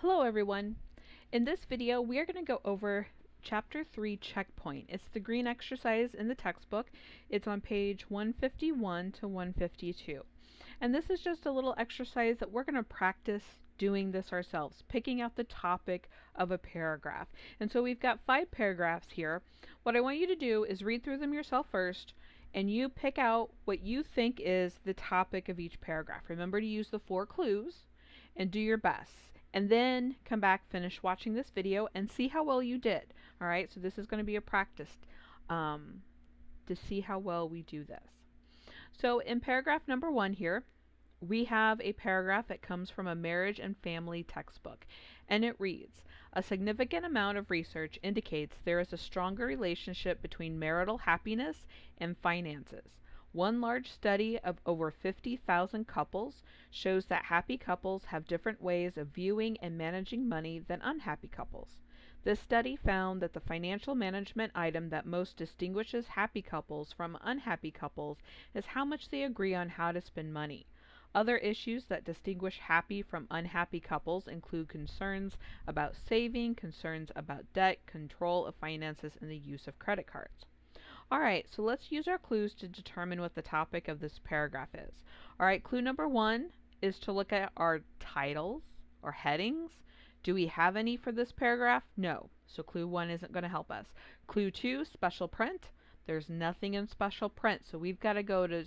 Hello everyone. In this video we are going to go over Chapter 3 Checkpoint. It's the green exercise in the textbook. It's on page 151 to 152. And this is just a little exercise that we're going to practice doing this ourselves, picking out the topic of a paragraph. And so we've got 5 paragraphs here. What I want you to do is read through them yourself first, and you pick out what you think is the topic of each paragraph. Remember to use the 4 clues and do your best. And then come back, finish watching this video, and see how well you did. Alright, so this is going to be a practice to see how well we do this. So in paragraph number 1 here, we have a paragraph that comes from a marriage and family textbook, and it reads, "A significant amount of research indicates there is a stronger relationship between marital happiness and finances. One large study of over 50,000 couples shows that happy couples have different ways of viewing and managing money than unhappy couples. This study found that the financial management item that most distinguishes happy couples from unhappy couples is how much they agree on how to spend money. Other issues that distinguish happy from unhappy couples include concerns about saving, concerns about debt, control of finances, and the use of credit cards." Alright, so let's use our clues to determine what the topic of this paragraph is. Alright, clue number 1 is to look at our titles or headings. Do we have any for this paragraph? No. So clue 1 isn't going to help us. Clue 2, special print. There's nothing in special print, so we've got to go to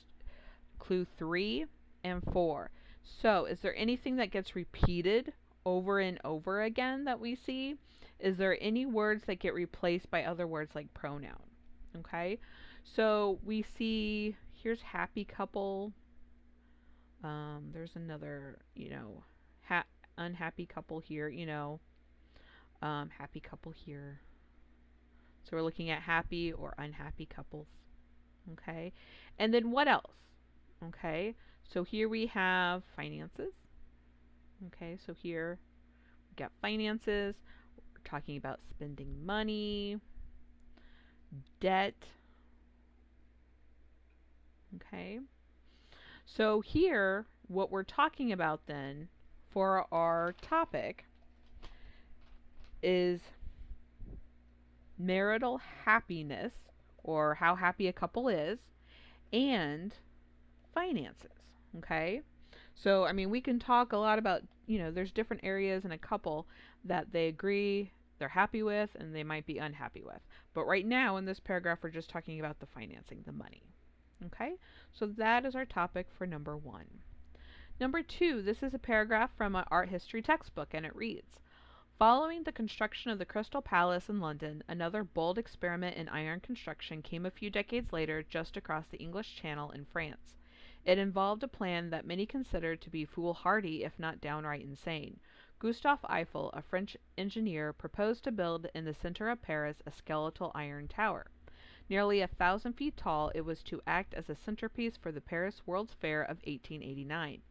clue 3 and 4. So is there anything that gets repeated over and over again that we see? Is there any words that get replaced by other words like pronoun? Okay, so we see here's happy couple. There's another, unhappy couple here, happy couple here. So we're looking at happy or unhappy couples. Okay, and then what else? Okay, so here we have finances. Okay, so here we got finances. We're talking about spending money, debt. Okay, so here what we're talking about then for our topic is marital happiness, or how happy a couple is, and finances. Okay, so I mean we can talk a lot about, there's different areas in a couple that they agree they're happy with and they might be unhappy with, but right now in this paragraph we're just talking about the financing, the money. Okay, so that is our topic for number 1. Number 2, this is a paragraph from an art history textbook, and it reads, "Following the construction of the Crystal Palace in London, another bold experiment in iron construction came a few decades later just across the English Channel in France. It involved a plan that many considered to be foolhardy if not downright insane. Gustave Eiffel, a French engineer, proposed to build in the center of Paris a skeletal iron tower. Nearly 1,000 feet tall, it was to act as a centerpiece for the Paris World's Fair of 1889.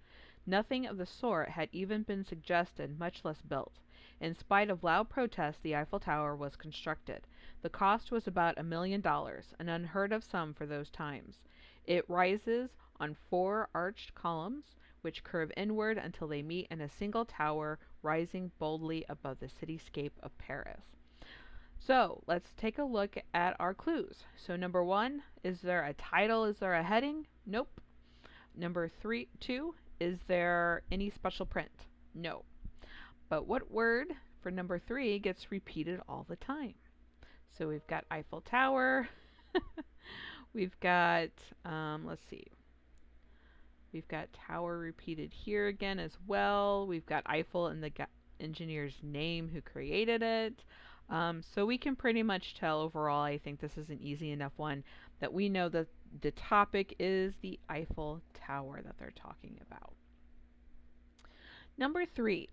Nothing of the sort had even been suggested, much less built. In spite of loud protests, the Eiffel Tower was constructed. The cost was about $1,000,000, an unheard of sum for those times. It rises on 4 arched columns, which curve inward until they meet in a single tower, rising boldly above the cityscape of Paris." So let's take a look at our clues. So number 1, is there a title? Is there a heading? Nope. Number 2, is there any special print? No. But what word for number 3 gets repeated all the time? So we've got Eiffel Tower. We've got, let's see. We've got tower repeated here again as well. We've got Eiffel and the engineer's name who created it. So we can pretty much tell overall, I think this is an easy enough one, that we know that the topic is the Eiffel Tower that they're talking about. Number 3,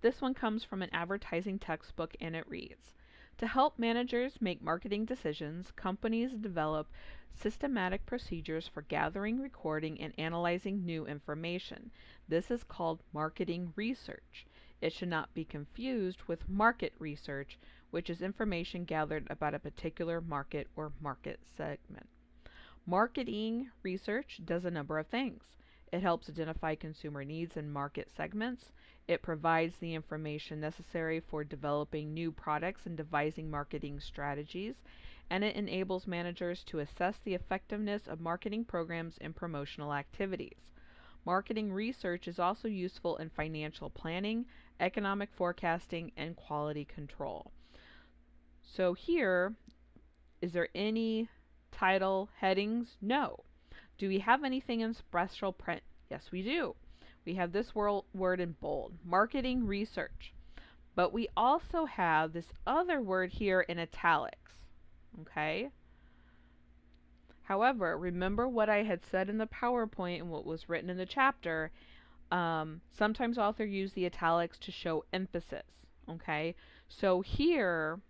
this one comes from an advertising textbook, and it reads, "To help managers make marketing decisions, companies develop systematic procedures for gathering, recording, and analyzing new information. This is called marketing research. It should not be confused with market research, which is information gathered about a particular market or market segment. Marketing research does a number of things. It helps identify consumer needs and market segments. It provides the information necessary for developing new products and devising marketing strategies, and it enables managers to assess the effectiveness of marketing programs and promotional activities. Marketing research is also useful in financial planning, economic forecasting, and quality control. So here, is there any title headings? No. Do we have anything in special print? Yes, we do. We have this word in bold, marketing research. But we also have this other word here in italics. Okay? However, remember what I had said in the PowerPoint and what was written in the chapter. Sometimes authors use the italics to show emphasis. Okay? So here,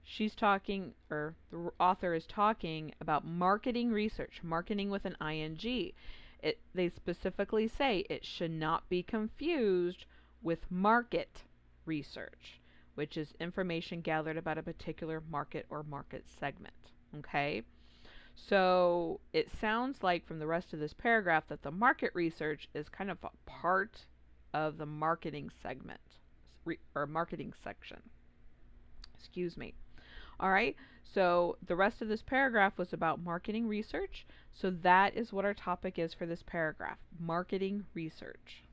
she's talking, or the author is talking about marketing research, marketing with an ing. They specifically say it should not be confused with market research, which is information gathered about a particular market or market segment. Okay? So it sounds like from the rest of this paragraph that the market research is kind of a part of the marketing segment, or marketing section. Excuse me. All right, so the rest of this paragraph was about marketing research. So that is what our topic is for this paragraph, marketing research.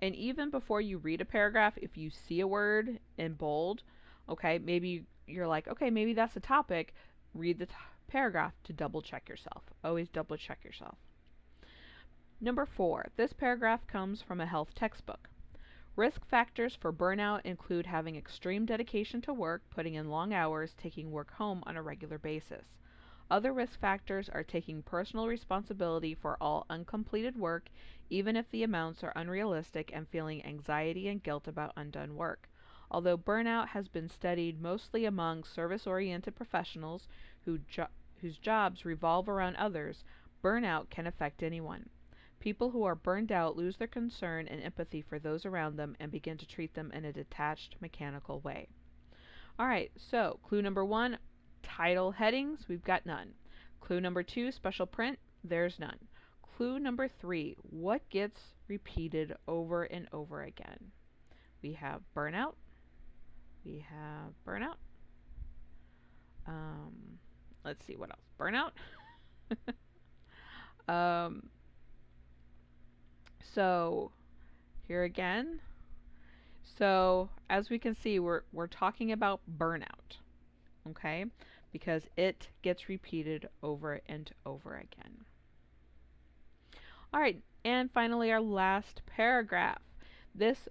And even before you read a paragraph, if you see a word in bold, okay, maybe you're like, okay, maybe that's a topic, read the paragraph to double check yourself. Always double check yourself. Number 4, this paragraph comes from a health textbook. Risk factors for burnout include having extreme dedication to work, putting in long hours, taking work home on a regular basis. Other risk factors are taking personal responsibility for all uncompleted work, even if the amounts are unrealistic, and feeling anxiety and guilt about undone work. Although burnout has been studied mostly among service-oriented professionals whose jobs revolve around others, burnout can affect anyone. People who are burned out lose their concern and empathy for those around them and begin to treat them in a detached, mechanical way. Alright, so clue number 1, title headings, we've got none. Clue number 2, special print, there's none. Clue number 3, what gets repeated over and over again? We have burnout. We have burnout. Let's see what else. Burnout. So here again. So as we can see, we're talking about burnout, okay? Because it gets repeated over and over again. All right, and finally our last paragraph. This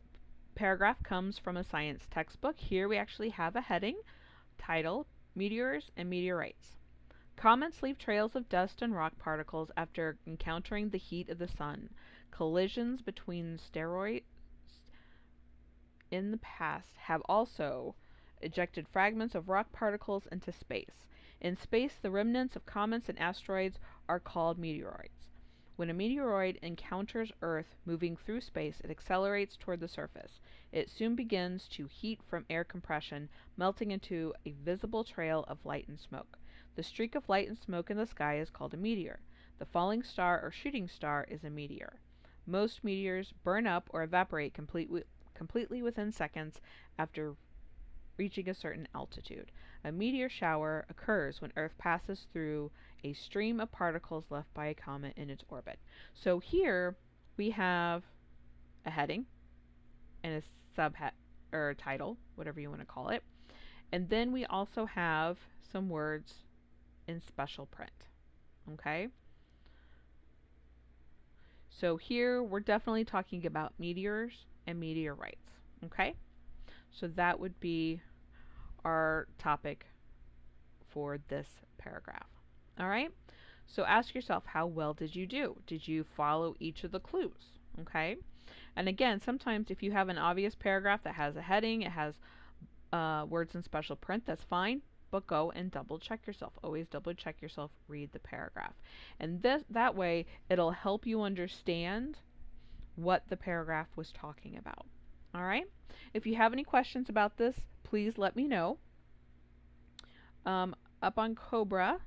paragraph comes from a science textbook. Here we actually have a heading, title, Meteors and Meteorites. Comets leave trails of dust and rock particles after encountering the heat of the sun. Collisions between asteroids in the past have also ejected fragments of rock particles into space. In space, the remnants of comets and asteroids are called meteoroids. When a meteoroid encounters Earth moving through space, it accelerates toward the surface. It soon begins to heat from air compression, melting into a visible trail of light and smoke. The streak of light and smoke in the sky is called a meteor. The falling star or shooting star is a meteor. Most meteors burn up or evaporate completely within seconds after reaching a certain altitude. A meteor shower occurs when Earth passes through a stream of particles left by a comet in its orbit. So here we have a heading and a subhead or title, whatever you want to call it. And then we also have some words in special print. Okay? So here we're definitely talking about meteors and meteorites. Okay? So that would be our topic for this paragraph. All right? So ask yourself, how well did you do? Did you follow each of the clues? Okay? And again, sometimes if you have an obvious paragraph that has a heading, it has words in special print, that's fine. But go and double check yourself. Always double check yourself, read the paragraph. And that way, it'll help you understand what the paragraph was talking about. All right? If you have any questions about this, please let me know. Up on Cobra,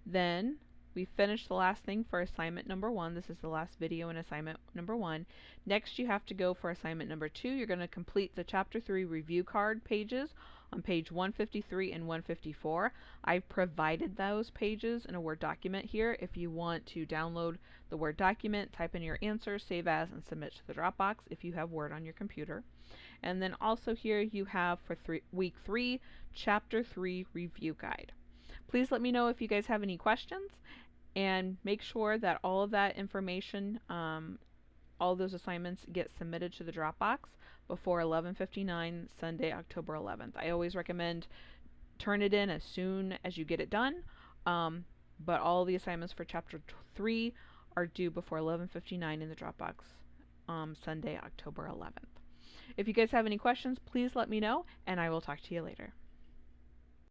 then We finished the last thing for assignment number 1. This is the last video in assignment number 1. Next, you have to go for assignment number 2. You're going to complete the chapter 3 review card pages on page 153 and 154. I've provided those pages in a Word document here. If you want to download the Word document, type in your answer, save as, and submit to the Dropbox if you have Word on your computer. And then also here you have for week 3, chapter 3 review guide. Please let me know if you guys have any questions, and make sure that all of that information, all those assignments get submitted to the Dropbox before 11:59 Sunday, October 11th. I always recommend turn it in as soon as you get it done, but all the assignments for chapter 3 are due before 11:59 in the Dropbox Sunday, October 11th. If you guys have any questions, please let me know, and I will talk to you later.